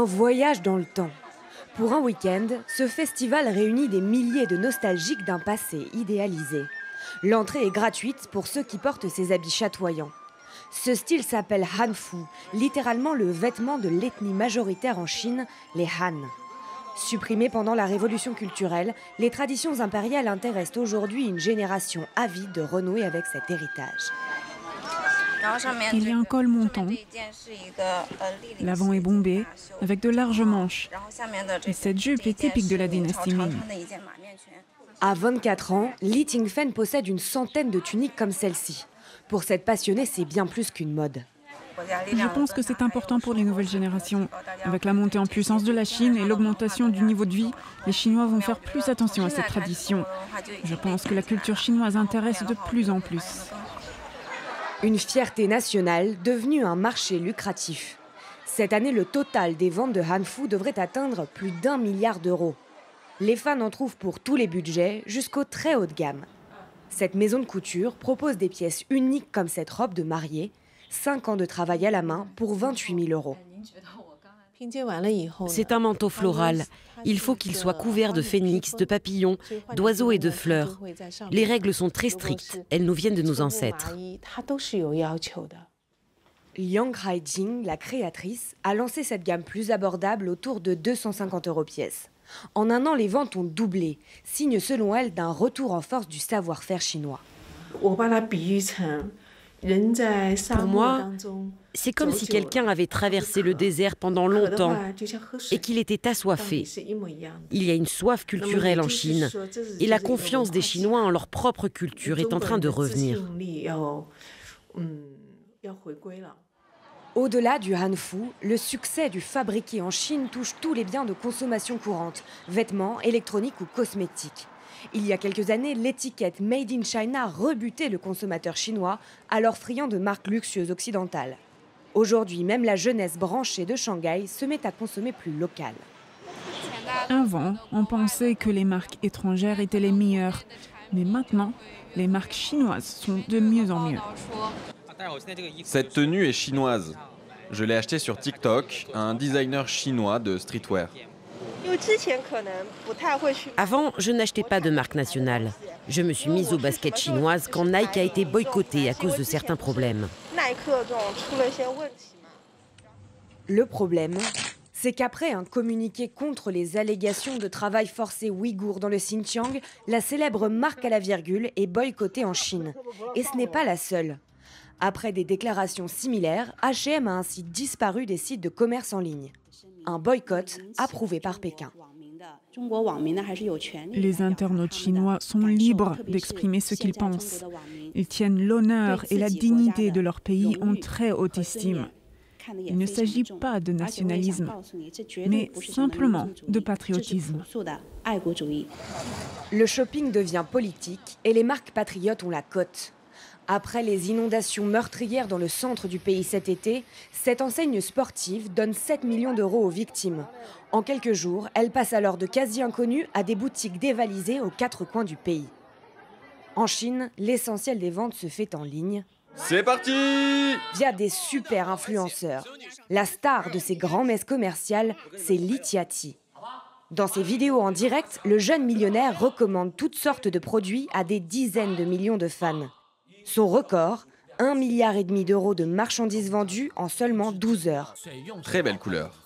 Un voyage dans le temps. Pour un week-end, ce festival réunit des milliers de nostalgiques d'un passé idéalisé. L'entrée est gratuite pour ceux qui portent ces habits chatoyants. Ce style s'appelle Hanfu, littéralement le vêtement de l'ethnie majoritaire en Chine, les Han. Supprimées pendant la révolution culturelle, les traditions impériales intéressent aujourd'hui une génération avide de renouer avec cet héritage. Il y a un col montant. L'avant est bombé, avec de larges manches. Et cette jupe est typique de la dynastie Ming. À 24 ans, Li Tingfen possède une centaine de tuniques comme celle-ci. Pour cette passionnée, c'est bien plus qu'une mode. Je pense que c'est important pour les nouvelles générations. Avec la montée en puissance de la Chine et l'augmentation du niveau de vie, les Chinois vont faire plus attention à cette tradition. Je pense que la culture chinoise intéresse de plus en plus. Une fierté nationale devenue un marché lucratif. Cette année, le total des ventes de Hanfu devrait atteindre plus d'1 milliard d'euros. Les fans en trouvent pour tous les budgets, jusqu'au très haut de gamme. Cette maison de couture propose des pièces uniques comme cette robe de mariée, 5 ans de travail à la main pour 28 000 euros. C'est un manteau floral. Il faut qu'il soit couvert de phénix, de papillons, d'oiseaux et de fleurs. Les règles sont très strictes. Elles nous viennent de nos ancêtres. Liang Haijing, la créatrice, a lancé cette gamme plus abordable autour de 250 euros pièce. En un an, les ventes ont doublé, signe selon elle d'un retour en force du savoir-faire chinois. Pour moi, c'est comme si quelqu'un avait traversé le désert pendant longtemps et qu'il était assoiffé. Il y a une soif culturelle en Chine et la confiance des Chinois en leur propre culture est en train de revenir. Au-delà du Hanfu, le succès du fabriqué en Chine touche tous les biens de consommation courante, vêtements, électroniques ou cosmétiques. Il y a quelques années, l'étiquette Made in China rebutait le consommateur chinois, alors friand de marques luxueuses occidentales. Aujourd'hui, même la jeunesse branchée de Shanghai se met à consommer plus local. Avant, on pensait que les marques étrangères étaient les meilleures. Mais maintenant, les marques chinoises sont de mieux en mieux. Cette tenue est chinoise. Je l'ai achetée sur TikTok à un designer chinois de streetwear. Avant, je n'achetais pas de marque nationale. Je me suis mise aux baskets chinoises quand Nike a été boycotté à cause de certains problèmes. Le problème, c'est qu'après un communiqué contre les allégations de travail forcé ouïghour dans le Xinjiang, la célèbre marque à la virgule est boycottée en Chine. Et ce n'est pas la seule. Après des déclarations similaires, H&M a ainsi disparu des sites de commerce en ligne. Un boycott approuvé par Pékin. Les internautes chinois sont libres d'exprimer ce qu'ils pensent. Ils tiennent l'honneur et la dignité de leur pays en très haute estime. Il ne s'agit pas de nationalisme, mais simplement de patriotisme. Le shopping devient politique et les marques patriotes ont la cote. Après les inondations meurtrières dans le centre du pays cet été, cette enseigne sportive donne 7 millions d'euros aux victimes. En quelques jours, elle passe alors de quasi inconnue à des boutiques dévalisées aux 4 coins du pays. En Chine, l'essentiel des ventes se fait en ligne. C'est parti! Via des super influenceurs. La star de ces grands-messes commerciales, c'est Li Tiati. Dans ses vidéos en direct, le jeune millionnaire recommande toutes sortes de produits à des dizaines de millions de fans. Son record, 1,5 milliard d'euros de marchandises vendues en seulement 12 heures. Très belle couleur.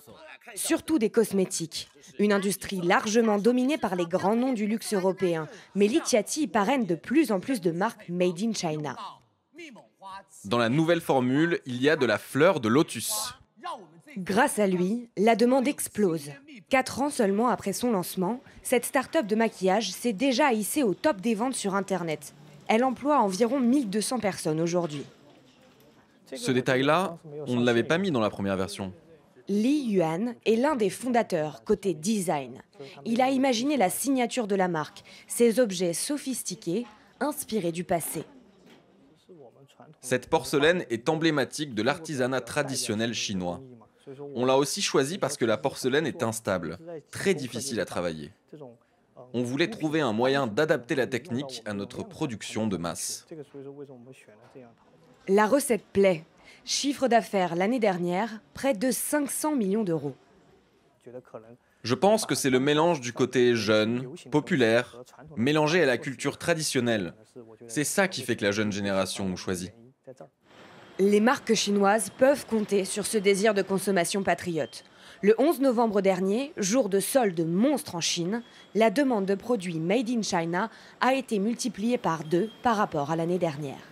Surtout des cosmétiques. Une industrie largement dominée par les grands noms du luxe européen. Mais Li Tiati parraine de plus en plus de marques Made in China. Dans la nouvelle formule, il y a de la fleur de lotus. Grâce à lui, la demande explose. 4 ans seulement après son lancement, cette start-up de maquillage s'est déjà hissée au top des ventes sur Internet. Elle emploie environ 1200 personnes aujourd'hui. Ce détail-là, on ne l'avait pas mis dans la première version. Li Yuan est l'un des fondateurs côté design. Il a imaginé la signature de la marque, ces objets sophistiqués, inspirés du passé. Cette porcelaine est emblématique de l'artisanat traditionnel chinois. On l'a aussi choisie parce que la porcelaine est instable, très difficile à travailler. On voulait trouver un moyen d'adapter la technique à notre production de masse. La recette plaît. Chiffre d'affaires l'année dernière, près de 500 millions d'euros. Je pense que c'est le mélange du côté jeune, populaire, mélangé à la culture traditionnelle. C'est ça qui fait que la jeune génération nous choisit. Les marques chinoises peuvent compter sur ce désir de consommation patriote. Le 11 novembre dernier, jour de solde monstre en Chine, la demande de produits made in China a été multipliée par 2 par rapport à l'année dernière.